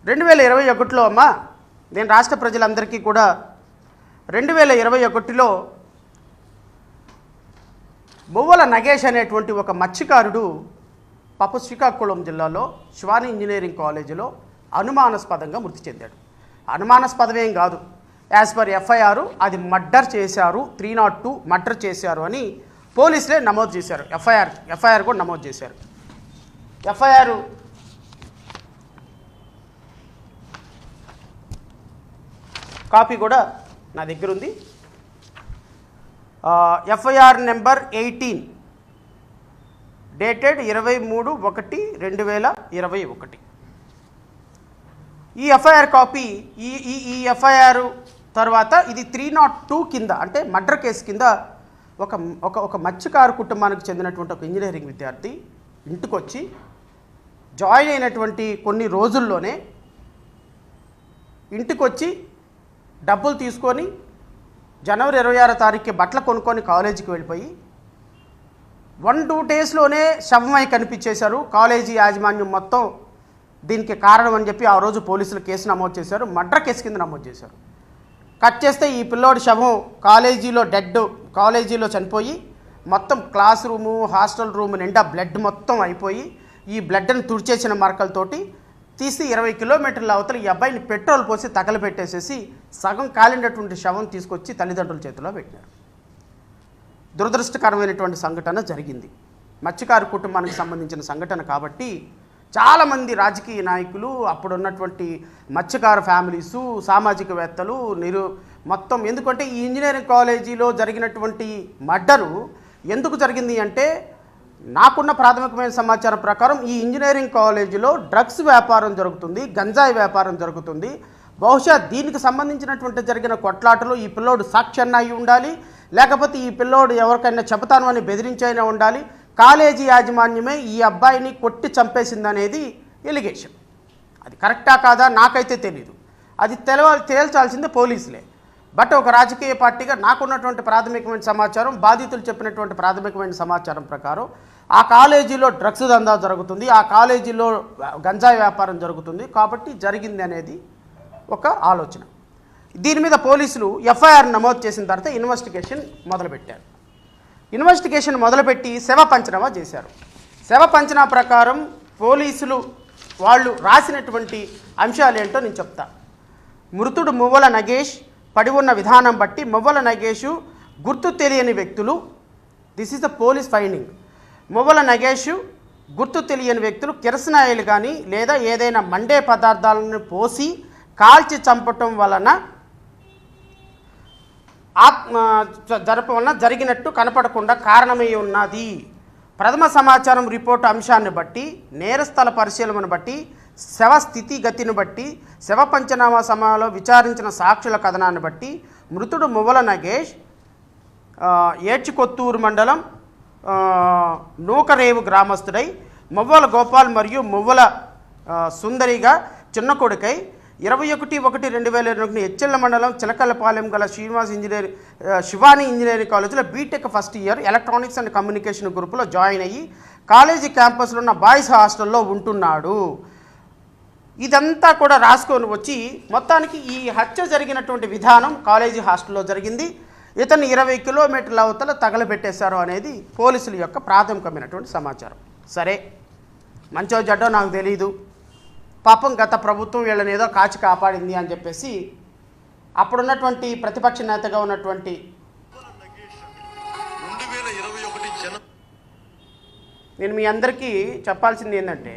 2021లో అమ్మ, నేను రాష్ట్ర ప్రజలందరికీ కూడా 2021లో మువ్వల నగేష్ అనేటువంటి ఒక మత్స్యకారుడు శ్రీకాకుళం జిల్లాలో శివాని ఇంజనీరింగ్ కాలేజీలో అనుమానాస్పదంగా మృతి చెందాడు. అనుమానాస్పదమేం కాదు, యాజ్ పర్ ఎఫ్ఐఆర్ అది మర్డర్ చేశారు, 302 మర్డర్ చేశారు అని పోలీసులే నమోదు చేశారు. ఎఫ్ఐఆర్ కూడా నమోదు చేశారు. ఎఫ్ఐఆర్ కాపీ కూడా నా దగ్గర ఉంది. FIR number 18 dated 23/1/2021. ఈ ఎఫ్ఐఆర్ కాపీ ఈ ఎఫ్ఐఆర్ తర్వాత ఇది 302 కింద, అంటే మర్డర్ కేసు కింద ఒక మత్స్యకారు కుటుంబానికి చెందినటువంటి ఒక ఇంజనీరింగ్ విద్యార్థి ఇంటికొచ్చి జాయిన్ అయినటువంటి కొన్ని రోజుల్లోనే ఇంటికొచ్చి డబ్బులు తీసుకొని జనవరి 26వ తారీఖుకి బట్టలు కొనుక్కొని కాలేజీకి వెళ్ళిపోయి 1-2 డేస్లోనే శవమై కనిపించేశారు. కాలేజీ యాజమాన్యం మొత్తం దీనికి కారణం అని చెప్పి ఆ రోజు పోలీసులు కేసు నమోదు చేశారు, మర్డర్ కేసు కింద నమోదు చేశారు. కట్ చేస్తే ఈ పిల్లోడి శవం కాలేజీలో చనిపోయి మొత్తం క్లాస్ రూము హాస్టల్ రూమ్ నిండా బ్లడ్ మొత్తం అయిపోయి ఈ బ్లడ్ని తుడిచేసిన మరకలతోటి తీసి 20 కిలోమీటర్ల అవతల ఈ అబ్బాయిని పెట్రోల్ పోసి తగలబెట్టేసేసి సగం కాలినటువంటి శవం తీసుకొచ్చి తల్లిదండ్రుల చేతిలో పెట్టినారు. దురదృష్టకరమైనటువంటి సంఘటన జరిగింది. మత్స్యకారు కుటుంబానికి సంబంధించిన సంఘటన కాబట్టి చాలామంది రాజకీయ నాయకులు, అప్పుడున్నటువంటి మత్స్యకారు ఫ్యామిలీసు, సామాజికవేత్తలు మొత్తం, ఎందుకంటే ఈ ఇంజనీరింగ్ కాలేజీలో జరిగినటువంటి మర్డరు ఎందుకు జరిగింది అంటే, నాకున్న ప్రాథమికమైన సమాచారం ప్రకారం ఈ ఇంజనీరింగ్ కాలేజీలో డ్రగ్స్ వ్యాపారం జరుగుతుంది, గంజాయి వ్యాపారం జరుగుతుంది. బహుశా దీనికి సంబంధించినటువంటి జరిగిన కొట్లాటలో ఈ పిల్లోడు సాక్ష్యాన్ని అయి ఉండాలి, లేకపోతే ఈ పిల్లోడు ఎవరికైనా చెబుతాను అని బెదిరించైనా ఉండాలి. కాలేజీ యాజమాన్యమే ఈ అబ్బాయిని కొట్టి చంపేసిందనేది ఎలిగేషన్. అది కరెక్టా కాదా నాకైతే తెలీదు, అది తేల్చాల్సిందే పోలీసులే. బట్ ఒక రాజకీయ పార్టీగా నాకున్నటువంటి ప్రాథమికమైన సమాచారం, బాధితులు చెప్పినటువంటి ప్రాథమికమైన సమాచారం ప్రకారం ఆ కాలేజీలో డ్రగ్స్ దందా జరుగుతుంది, ఆ కాలేజీలో గంజాయి వ్యాపారం జరుగుతుంది కాబట్టి జరిగింది అనేది ఒక ఆలోచన. దీని మీద పోలీసులు ఎఫ్ఐఆర్ నమోదు చేసిన తర్వాత ఇన్వెస్టిగేషన్ మొదలుపెట్టారు. ఇన్వెస్టిగేషన్ మొదలుపెట్టి శవ పంచనామా చేశారు. శవ పంచనా ప్రకారం పోలీసులు వాళ్ళు రాసినటువంటి అంశాలు ఏంటో నేను చెప్తా. మృతుడు మువ్వల నగేష్ పడి ఉన్న విధానం బట్టి మువ్వల నగేషు గుర్తు తెలియని వ్యక్తులు, this is the police finding, Muvvala Nagesh గుర్తు తెలియని వ్యక్తులు కిరసనాయిలు కానీ లేదా ఏదైనా మండే పదార్థాలను పోసి కాల్చి చంపటం వలన జరిగినట్టు కనపడకుండా కారణమై ఉన్నది. ప్రథమ సమాచారం రిపోర్టు అంశాన్ని బట్టి, నేరస్థల పరిశీలనను బట్టి, శవ స్థితిగతిని బట్టి, శవ పంచనామా సమయంలో విచారించిన సాక్షుల కథనాన్ని బట్టి మృతుడు మువ్వల నగేష్ ఏడ్చికొత్తూరు మండలం నూకరేవు గ్రామస్తుడై మువ్వల గోపాల్ మరియు మువ్వల సుందరిగా చిన్న కొడుకై 21/1/2022 హెచ్చెల్ల మండలం చిలకలపాలెం గల శివాని ఇంజనీరింగ్ కాలేజీలో BTech first year electronics and communication గ్రూపులో జాయిన్ అయ్యి కాలేజీ క్యాంపస్లో ఉన్న బాయ్స్ హాస్టల్లో ఉంటున్నాడు. ఇదంతా కూడా రాసుకొని వచ్చి మొత్తానికి ఈ హత్య జరిగినటువంటి విధానం కాలేజీ హాస్టల్లో జరిగింది, ఇతన్ని 20 కిలోమీటర్ల అవతల తగలబెట్టేశారు అనేది పోలీసుల యొక్క ప్రాథమికమైనటువంటి సమాచారం. సరే, మంచో జడ్డో నాకు తెలీదు, పాపం గత ప్రభుత్వం వీళ్ళని ఏదో కాచి కాపాడింది అని చెప్పేసి అప్పుడున్నటువంటి ప్రతిపక్ష నేతగా ఉన్నటువంటి నేను మీ అందరికీ చెప్పాల్సింది ఏంటంటే,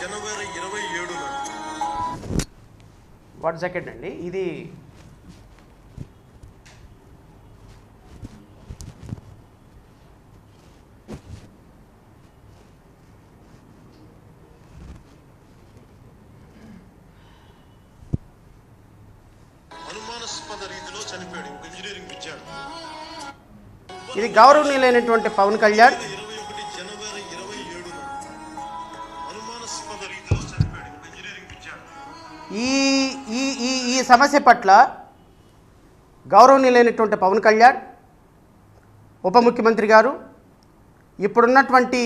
జనవరి 27 1 సెకండ్ అండి, ఇది అనుమానాస్పద రీతిలో చనిపోయాడు ఇంజనీరింగ్ విద్యార్థి. ఇది గౌరవనీయులైనటువంటి పవన్ కళ్యాణ్ ఈ ఈ ఈ ఈ సమస్య పట్ల గౌరవనీయులైనటువంటి పవన్ కళ్యాణ్, ఉప ముఖ్యమంత్రి గారు, ఇప్పుడున్నటువంటి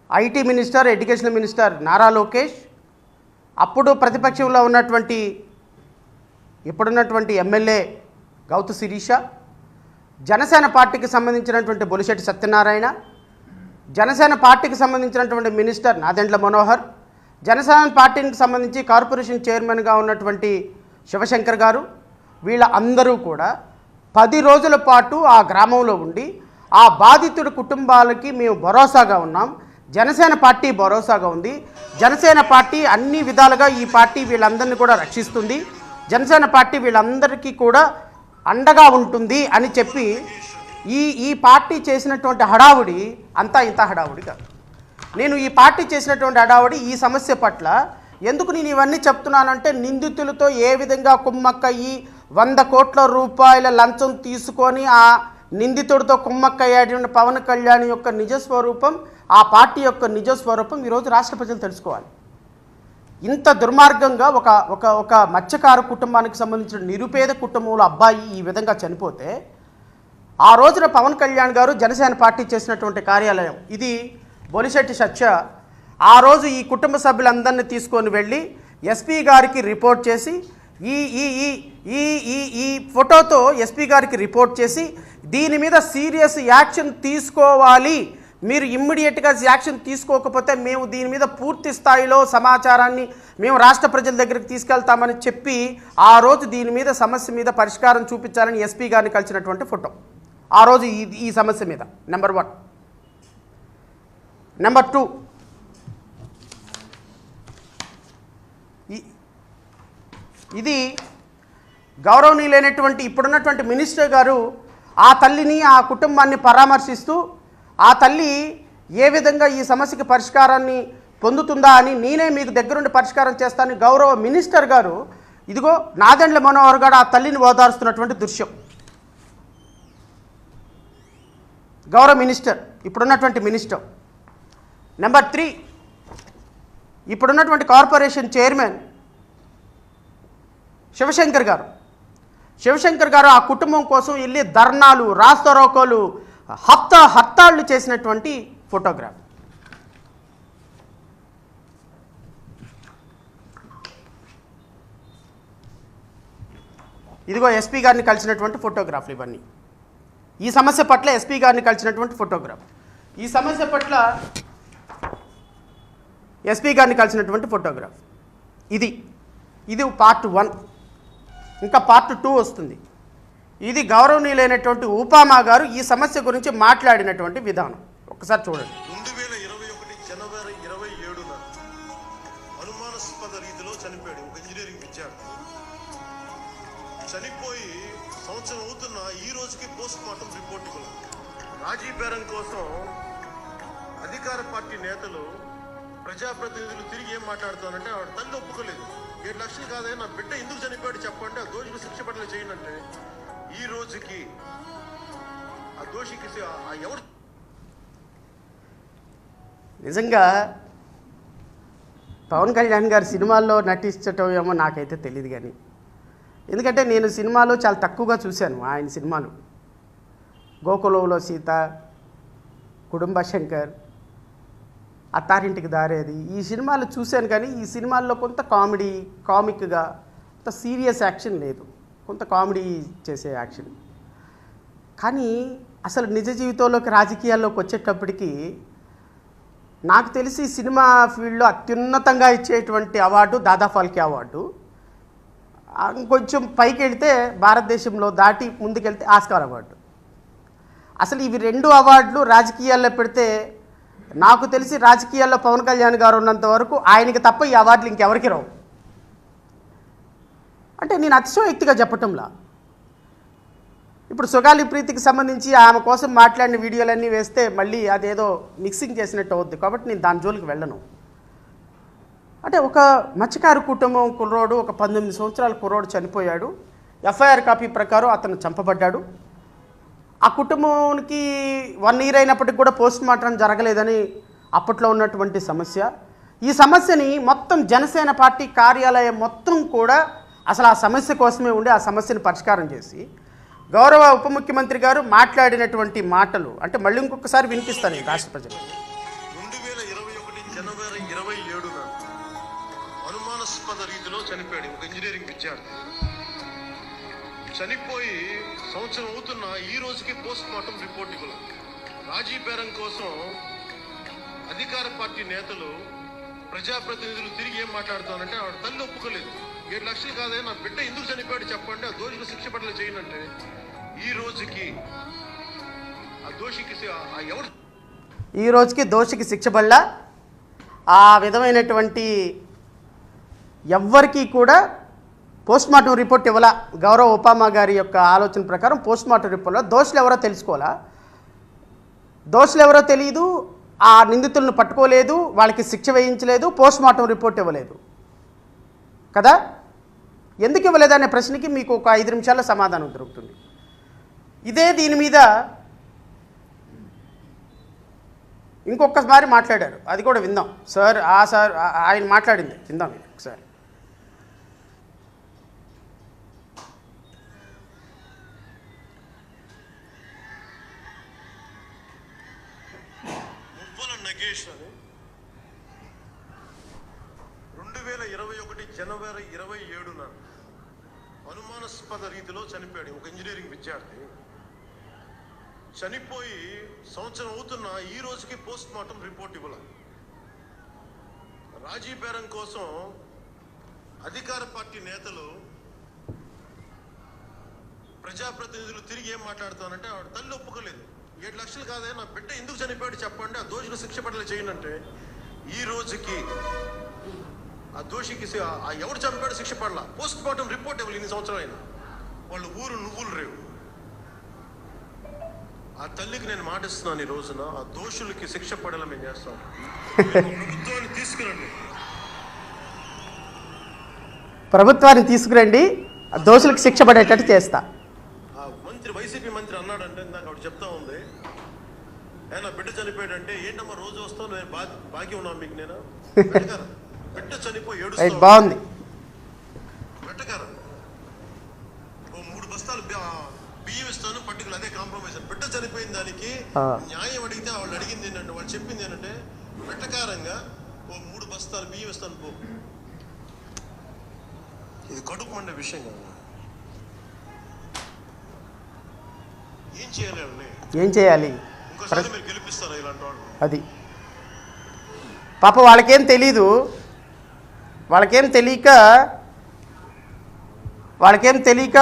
IT minister, education minister Nara Lokesh, అప్పుడు ప్రతిపక్షంలో ఉన్నటువంటి ఇప్పుడున్నటువంటి ఎమ్మెల్యే గౌతు శిరీష, జనసేన పార్టీకి సంబంధించినటువంటి బొలిశెట్టి సత్యనారాయణ, జనసేన పార్టీకి సంబంధించినటువంటి మినిస్టర్ నాదెండ్ల మనోహర్, జనసేన పార్టీకి సంబంధించి కార్పొరేషన్ చైర్మన్గా ఉన్నటువంటి శివశంకర్ గారు, వీళ్ళ అందరూ కూడా 10 రోజుల పాటు ఆ గ్రామంలో ఉండి ఆ బాధితుడి కుటుంబాలకి మేము భరోసాగా ఉన్నాం. జనసేన పార్టీ భరోసాగా ఉంది. జనసేన పార్టీ అన్ని విధాలుగా ఈ పార్టీ వీళ్ళందరినీ కూడా రక్షిస్తుంది. జనసేన పార్టీ వీళ్ళందరికీ కూడా అండగా ఉంటుంది అని చెప్పి ఈ పార్టీ చేసినటువంటి హడావుడి అంతా ఇంత హడావుడి కాదు. నేను ఈ పార్టీ చేసినటువంటి హడావుడి ఈ సమస్య పట్ల ఎందుకు నేను ఇవన్నీ చెప్తున్నానంటే, నిందితులతో ఏ విధంగా కుమ్మక్కయ్యి 100 కోట్ల రూపాయల లంచం తీసుకొని ఆ నిందితుడితో కుమ్మక్కయ్యాడు పవన్ కళ్యాణ్ యొక్క నిజస్వరూపం, ఆ పార్టీ యొక్క నిజస్వరూపం ఈరోజు రాష్ట్ర ప్రజలు తెలుసుకోవాలి. ఇంత దుర్మార్గంగా ఒక ఒక ఒక మత్స్యకారు కుటుంబానికి సంబంధించిన నిరుపేద కుటుంబంలో అబ్బాయి ఈ విధంగా చనిపోతే, ఆ రోజున పవన్ కళ్యాణ్ గారు జనసేన పార్టీ చేసినటువంటి కార్యాలయం ఇది బొలిశెట్టి సత్య ఆ రోజు ఈ కుటుంబ సభ్యులందరినీ తీసుకొని వెళ్ళి ఎస్పీ గారికి రిపోర్ట్ చేసి ఈ ఈ ఈ ఈ ఈ ఈ ఫోటోతో ఎస్పీ గారికి రిపోర్ట్ చేసి దీని మీద సీరియస్ యాక్షన్ తీసుకోవాలి, మీరు ఇమ్మీడియట్గా యాక్షన్ తీసుకోకపోతే మేము దీని మీద పూర్తి స్థాయిలో సమాచారాన్ని మేము రాష్ట్ర ప్రజల దగ్గరికి తీసుకెళ్తామని చెప్పి ఆ రోజు దీని మీద సమస్య మీద పరిష్కారం చూపించాలని ఎస్పీ గారిని కలిసినటువంటి ఫోటో ఆ రోజు ఈ సమస్య మీద. నెంబర్ 1. నెంబర్ 2, ఇది గౌరవనీయులైనటువంటి ఇప్పుడున్నటువంటి మినిస్టర్ గారు ఆ తల్లిని, ఆ కుటుంబాన్ని పరామర్శిస్తూ ఆ తల్లి ఏ విధంగా ఈ సమస్యకి పరిష్కారాన్ని పొందుతుందా అని నేనే మీకు దగ్గరుండి పరిష్కారం చేస్తానని గౌరవ మినిస్టర్ గారు ఇదిగో నాదెండ్ల మనోహర్ గారు ఆ తల్లిని ఓదారుస్తున్నటువంటి దృశ్యం. గౌరవ మినిస్టర్, ఇప్పుడున్నటువంటి మినిస్టర్. నెంబర్ 3, ఇప్పుడున్నటువంటి కార్పొరేషన్ చైర్మన్ శివశంకర్ గారు. శివశంకర్ గారు ఆ కుటుంబం కోసం వెళ్ళి ధర్నాలు, రాస్తారోకోలు, హర్తాళ్ళు చేసినటువంటి ఫోటోగ్రాఫ్. ఇదిగో ఎస్పీ గారిని కలిసినటువంటి ఫోటోగ్రాఫ్లు ఇవన్నీ. ఈ సమస్య పట్ల ఎస్పీ గారిని కలిసినటువంటి ఫోటోగ్రాఫ్. ఈ సమస్య పట్ల ఎస్పీ గారిని కలిసినటువంటి ఫోటోగ్రాఫ్. ఇది పార్ట్ 1. ఇంకా పార్ట్ 2 వస్తుంది. ఇది గౌరవనీయులైనటువంటి ఉపామా గారు ఈ సమస్య గురించి మాట్లాడినటువంటి విధానం ఒకసారి చూడండి. 2021 జనవరి 27న అనుమానాస్పద రీతిలో చనిపోయాడు ఒక ఇంజనీరింగ్ విద్యార్థి. చనిపోయి సంవత్సరం అవుతున్న ఈ రోజుకి పోస్ట్ మార్టం రిపోర్ట్ ఇవ్వాలి. రాజీ బేరం కోసం అధికార పార్టీ నేతలు, ప్రజాప్రతినిధులు తిరిగి ఏం మాట్లాడుతానంటే ఆవిడ తల్లి ఒప్పుకోలేదు. 7 లక్షలు కాదే, నా బిడ్డ ఎందుకు చనిపోయాడు చెప్పండి, ఆ దోషికి శిక్ష పడలే చేయండి అంటే ఈ రోజుకి ఆ దోషికి ఎవరు నిజంగా పవన్ కళ్యాణ్ గారు సినిమాల్లో నటించటం ఏమో నాకైతే తెలియదు, కానీ ఎందుకంటే నేను సినిమాలో చాలా తక్కువగా చూశాను ఆయన సినిమాలు. గోకులంలో సీత, కుటుంబ శంకర్, అత్తారింటికి దారేది, ఈ సినిమాలు చూశాను. కానీ ఈ సినిమాల్లో కొంత కామిక్గా కొంత సీరియస్ యాక్షన్ లేదు, కొంత కామెడీ చేసే యాక్షన్. కానీ అసలు నిజ జీవితంలోకి, రాజకీయాల్లోకి వచ్చేటప్పటికి నాకు తెలిసి సినిమా ఫీల్డ్లో అత్యున్నతంగా ఇచ్చేటువంటి అవార్డు దాదా ఫాల్కే అవార్డు. ఇంకొంచెం పైకి వెళ్తే భారతదేశంలో దాటి ముందుకెళ్తే ఆస్కార్ అవార్డు. అసలు ఇవి 2 అవార్డులు రాజకీయాల్లో పెడితే నాకు తెలిసి రాజకీయాల్లో పవన్ కళ్యాణ్ గారు ఉన్నంత వరకు ఆయనకి తప్ప ఈ అవార్డులు ఇంకెవరికి రావు. అంటే నేను అతిశయోక్తిగా చెప్పటంలా, ఇప్పుడు సుగాలి ప్రీతికి సంబంధించి ఆమె కోసం మాట్లాడిన వీడియోలన్నీ వేస్తే మళ్ళీ అదేదో మిక్సింగ్ చేసినట్టు అవుద్ది. కాబట్టి నేను దాని జోలికి వెళ్ళను. అంటే ఒక మత్స్యకారు కుటుంబం కుర్రోడు, ఒక 19 సంవత్సరాల కుర్రోడు చనిపోయాడు. ఎఫ్ఐఆర్ కాపీ ప్రకారం అతను చంపబడ్డాడు. ఆ కుటుంబానికి 1 year అయినప్పటికి కూడా పోస్ట్ మార్టం జరగలేదని అప్పట్లో ఉన్నటువంటి సమస్య. ఈ సమస్యని మొత్తం జనసేన పార్టీ కార్యాలయం మొత్తం కూడా అసలు ఆ సమస్య కోసమే ఉండి ఆ సమస్యను పరిష్కారం చేసి గౌరవ ఉప ముఖ్యమంత్రి గారు మాట్లాడినటువంటి మాటలు అంటే మళ్ళీ ఇంకొకసారి వినిపిస్తాను ఈ రాష్ట్ర ప్రజలు. 2021 జనవరి 27న అనుమానాస్పద రీతిలో చనిపోయాడు ఒక ఇంజనీరింగ్ విద్యార్థి. చనిపోయి సంవత్సరం అవుతున్న ఈ రోజుకి పోస్ట్ మార్టం రిపోర్ట్ ఇవ్వాలి. రాజీ బేరం కోసం అధికార పార్టీ నేతలు ప్రజాప్రతినిధులు తిరిగి ఏం మాట్లాడుతానంటే ఆవిడ తల్లి ఒప్పుకోలేదు. 7 లక్షలు కాదే నా బిడ్డ ఎందుకు చనిపోయాడు చెప్పండి, ఆ దోషులు శిక్ష పడలే చేయనంటే ఈ రోజుకి ఆ దోషికి ఎవరు ఈ రోజుకి దోషికి శిక్ష పడలా. ఆ విధమైనటువంటి ఎవ్వరికీ కూడా పోస్ట్ మార్టం రిపోర్ట్ ఇవ్వాల. గౌరవ ఒబామా గారి యొక్క ఆలోచన ప్రకారం పోస్ట్ మార్టం రిపోర్ట్లో దోషులు ఎవరో తెలుసుకోవాలా, దోషులు ఎవరో తెలియదు, ఆ నిందితులను పట్టుకోలేదు, వాళ్ళకి శిక్ష వేయించలేదు, పోస్ట్ మార్టం రిపోర్ట్ ఇవ్వలేదు కదా. ఎందుకు ఇవ్వలేదనే ప్రశ్నకి మీకు ఒక 5 నిమిషాల్లో సమాధానం దొరుకుతుంది. ఇదే దీని మీద ఇంకొకసారి మాట్లాడారు, అది కూడా విందాం సార్. సార్ ఆయన మాట్లాడింది విందాం ఒకసారి. నగేష్ అని 2021 జనవరి 27న అనుమానాస్పద రీతిలో చనిపోయాడు ఒక ఇంజనీరింగ్ విద్యార్థి. చనిపోయి సంవత్సరం అవుతున్న ఈ రోజుకి పోస్ట్ మార్టం రిపోర్ట్ ఇవ్వాలి. రాజీ బేరం కోసం అధికార పార్టీ నేతలు ప్రజాప్రతినిధులు తిరిగి ఏం మాట్లాడుతానంటే ఆవిడ తల్లి ఒప్పుకోలేదు. 7 లక్షలు కాదే నా బిడ్డ ఎందుకు చనిపోయాడు చెప్పండి, ఆ దోషులు శిక్ష పడలే చేయనంటే ఈ రోజుకి ఆ దోషికి ఎవరు చంపాడు శిక్ష పడలా. పోస్ట్ మార్టం రిపోర్ట్ ఇవ్వాలి. ఇన్ని సంవత్సరాలు అయినా వాళ్ళు ఊరు నువ్వులు రేవు. ఆ తల్లికి నేను మాటిస్తున్నాను, ఈ రోజున ఆ దోషులకి శిక్ష పడేలా మేము చేస్తాం. ప్రభుత్వాన్ని తీసుకురండి, ప్రభుత్వాన్ని తీసుకురండి, దోషులకు శిక్ష పడేటట్టు చేస్తా. మంత్రి వైసీపీ మంత్రి అన్నాడంటే నాకు ఆవిడ చెప్తా ఉంది, నా బిడ్డ చనిపోయాడంటే ఏంటమ్మా రోజు వస్తావు నేను బాకీ ఉన్నాను మీకు నేను బిడ్డ చనిపోయి ఏడుస్తా బాగుంది పెట్టగారు ఓ 3 బస్తాలు బియ్యం ఇస్తాను పట్టుకులు అదే కాంప్రమైజ్ అని. బిడ్డ చనిపోయిన దానికి న్యాయం అడిగితే వాళ్ళు అడిగింది ఏంటంటే వాళ్ళు చెప్పింది ఏంటంటే వెట్టకారంగా ఓ 3 బస్తాలు బియ్యం ఇస్తాను పో. ఇది కడుపు మండే విషయం కదా. ఏం చేయాలి, ఏం చేయాలి? ఇంకోసారి మీరు గెలిపిస్తారా ఇలాంటి వాళ్ళు? అది పాప వాళ్ళకేం తెలీదు, వాళ్ళకేం తెలియక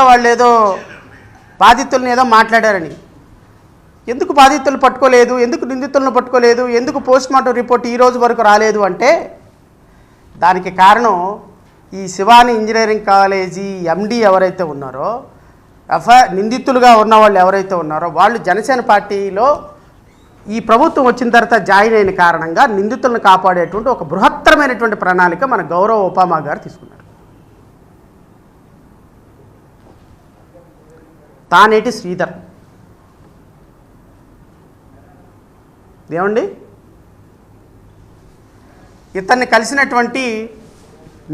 వాళ్ళు ఏదో బాధితులను ఏదో మాట్లాడారని. ఎందుకు బాధితులు పట్టుకోలేదు, ఎందుకు నిందితులను పట్టుకోలేదు, ఎందుకు పోస్ట్ మార్టం రిపోర్ట్ ఈ రోజు వరకు రాలేదు అంటే దానికి కారణం ఈ శివాని ఇంజనీరింగ్ కాలేజీ ఎండి ఎవరైతే ఉన్నారో, నిందితులుగా ఉన్న వాళ్ళు ఎవరైతే ఉన్నారో వాళ్ళు జనసేన పార్టీలో ఈ ప్రభుత్వం వచ్చిన తర్వాత జాయిన్ అయిన కారణంగా నిందితులను కాపాడేటువంటి ఒక బృహత్తరమైనటువంటి ప్రణాళిక మన గౌరవ ఒబామా గారు తీసుకున్నారు. తానేటి శ్రీధర్ ఏమండి, ఇతన్ని కలిసినటువంటి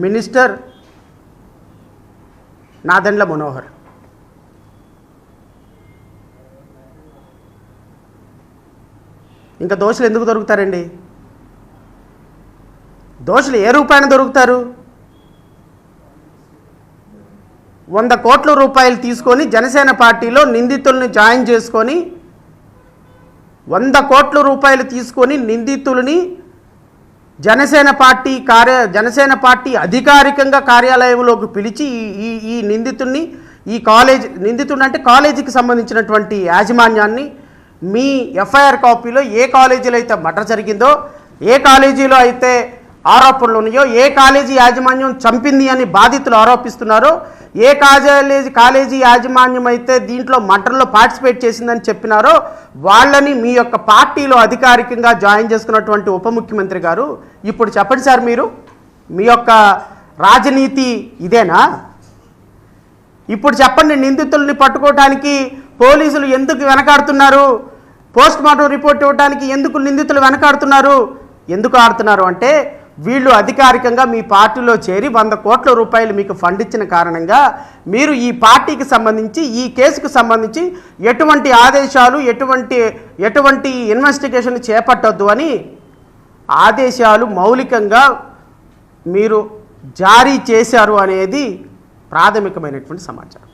మినిస్టర్ నాదెండ్ల మనోహర్. ఇంకా దోషులు ఎందుకు దొరుకుతారండి? దోషులు ఏ రూపాయన దొరుకుతారు? 100 కోట్ల రూపాయలు తీసుకొని జనసేన పార్టీలో నిందితుల్ని జాయిన్ చేసుకొని 100 కోట్ల రూపాయలు తీసుకొని నిందితులని జనసేన పార్టీ అధికారికంగా కార్యాలయంలోకి పిలిచి ఈ నిందితుడిని నిందితుడు అంటే కాలేజీకి సంబంధించినటువంటి యాజమాన్యాన్ని మీ ఎఫ్ఐఆర్ కాపీలో ఏ కాలేజీలో అయితే మర్డర్ జరిగిందో, ఏ కాలేజీలో అయితే ఆరోపణలు ఉన్నాయో, ఏ కాలేజీ యాజమాన్యం చంపింది అని బాధితులు ఆరోపిస్తున్నారో, ఏ కాలేజీ యాజమాన్యం అయితే దీంట్లో మర్డర్లో పార్టిసిపేట్ చేసిందని చెప్పినారో వాళ్ళని మీ యొక్క పార్టీలో అధికారికంగా జాయిన్ చేసుకున్నటువంటి ఉప ముఖ్యమంత్రి గారు ఇప్పుడు చెప్పండి సార్, మీరు మీ యొక్క రాజనీతి ఇదేనా? ఇప్పుడు చెప్పండి, నిందితుల్ని పట్టుకోవడానికి పోలీసులు ఎందుకు వెనకాడుతున్నారు? పోస్ట్ మార్టం రిపోర్ట్ ఇవ్వడానికి ఎందుకు నిందితులు వెనకాడుతున్నారు? ఎందుకు ఆడుతున్నారు అంటే వీళ్ళు అధికారికంగా మీ పార్టీలో చేరి 100 కోట్ల రూపాయలు మీకు ఫండ్ ఇచ్చిన కారణంగా మీరు ఈ పార్టీకి సంబంధించి ఈ కేసుకు సంబంధించి ఎటువంటి ఆదేశాలు ఎటువంటి ఇన్వెస్టిగేషన్ చేపట్టొద్దు అని ఆదేశాలు మౌలికంగా మీరు జారీ చేశారు అనేది ప్రాథమికమైనటువంటి సమాచారం.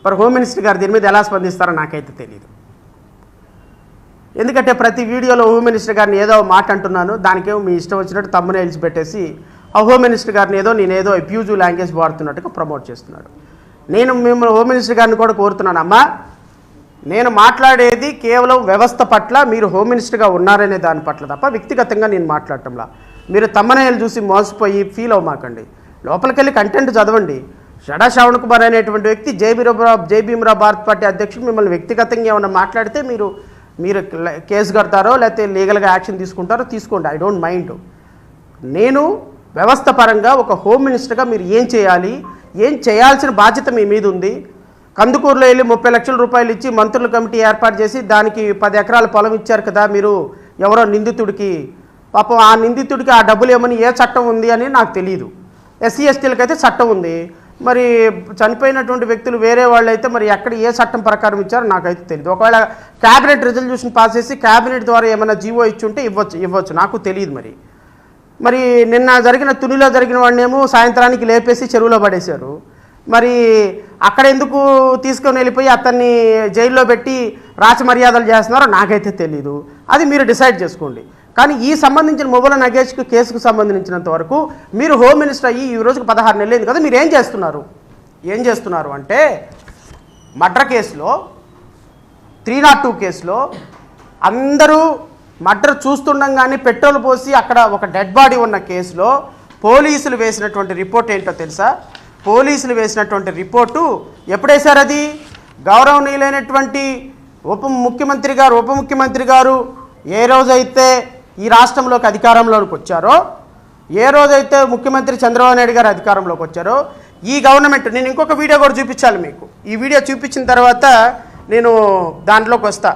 మరి హోమ్ మినిస్టర్ గారు దీని మీద ఎలా స్పందిస్తారో నాకైతే తెలియదు. ఎందుకంటే ప్రతి వీడియోలో హోమ్ మినిస్టర్ గారిని ఏదో మాట అంటున్నాను, దానికేమో మీ ఇష్టం వచ్చినట్టు తమ్మునేల్స్ పెట్టేసి ఆ హోమ్ మినిస్టర్ గారిని నేనేదో అబ్యూజివ్ లాంగ్వేజ్ వాడుతున్నట్టుగా ప్రమోట్ చేస్తున్నాడు. నేను మిమ్మల్ని హోమ్ మినిస్టర్ గారిని కూడా కోరుతున్నాను, అమ్మా నేను మాట్లాడేది కేవలం వ్యవస్థ పట్ల, మీరు హోమ్ మినిస్టర్గా ఉన్నారనే దాని పట్ల తప్ప వ్యక్తిగతంగా నేను మాట్లాడటంలా. మీరు తమ్మనేలు చూసి మోసపోయి ఫీల్ అవ్వమాకండి. లోపలికి వెళ్ళి కంటెంట్ చదవండి. షడా శ్రవణ్ కుమార్ అనేటువంటి వ్యక్తి జై భీమ్రావ్ భారత్ పార్టీ అధ్యక్షుడు మిమ్మల్ని వ్యక్తిగతంగా ఏమైనా మాట్లాడితే మీరు కేసు కడతారో లేకపోతే లీగల్గా యాక్షన్ తీసుకుంటారో తీసుకోండి, ఐ డోంట్ మైండ్. నేను వ్యవస్థ పరంగా ఒక హోమ్ మినిస్టర్గా మీరు ఏం చేయాలి, ఏం చేయాల్సిన బాధ్యత మీ మీద ఉంది. కందుకూరులో వెళ్ళి 30 లక్షల రూపాయలు ఇచ్చి మంత్రుల కమిటీ ఏర్పాటు చేసి దానికి 10 ఎకరాల పొలం ఇచ్చారు కదా మీరు ఎవరో నిందితుడికి. పాపం ఆ నిందితుడికి ఆ డబ్బులు ఏమని ఏ చట్టం ఉంది అని నాకు తెలియదు. ఎస్సీ ఎస్టీలకు అయితే చట్టం ఉంది, మరి చనిపోయినటువంటి వ్యక్తులు వేరే వాళ్ళు అయితే మరి ఎక్కడ ఏ చట్టం ప్రకారం ఇచ్చారో నాకైతే తెలియదు. ఒకవేళ క్యాబినెట్ రిజల్యూషన్ పాస్ చేసి క్యాబినెట్ ద్వారా ఏమైనా జీవో ఇచ్చుంటే ఇవ్వచ్చు నాకు తెలియదు. మరి నిన్న జరిగిన తునిలో జరిగిన వాడినేమో సాయంత్రానికి లేపేసి చెరువులో పడేశారు. మరి అక్కడ ఎందుకు తీసుకొని వెళ్ళిపోయి అతన్ని జైల్లో పెట్టి రాచమర్యాదలు చేస్తున్నారో నాకైతే తెలీదు. అది మీరు డిసైడ్ చేసుకోండి. కానీ ఈ సంబంధించిన మువ్వల నగేష్ కేసుకు సంబంధించినంత వరకు మీరు హోమ్ మినిస్టర్ అయ్యి ఈ రోజుకి 16 నెలలైంది కదా, మీరు ఏం చేస్తున్నారు అంటే మర్డర్ కేసులో 302 కేసులో అందరూ మర్డర్ చూస్తుండగానే పెట్రోల్ పోసి అక్కడ ఒక డెడ్ బాడీ ఉన్న కేసులో పోలీసులు వేసినటువంటి రిపోర్ట్ ఏంటో తెలుసా? పోలీసులు వేసినటువంటి రిపోర్టు ఎప్పుడేశారు? అది గౌరవనీయులైనటువంటి ఉప ముఖ్యమంత్రి గారు ఏ రోజైతే ఈ రాష్ట్రంలోకి అధికారంలోకి వచ్చారో, ఏ రోజైతే ముఖ్యమంత్రి చంద్రబాబు నాయుడు గారు అధికారంలోకి వచ్చారో ఈ గవర్నమెంట్, నేను ఇంకొక వీడియో కూడా చూపించాలి మీకు. ఈ వీడియో చూపించిన తర్వాత నేను దాంట్లోకి వస్తా.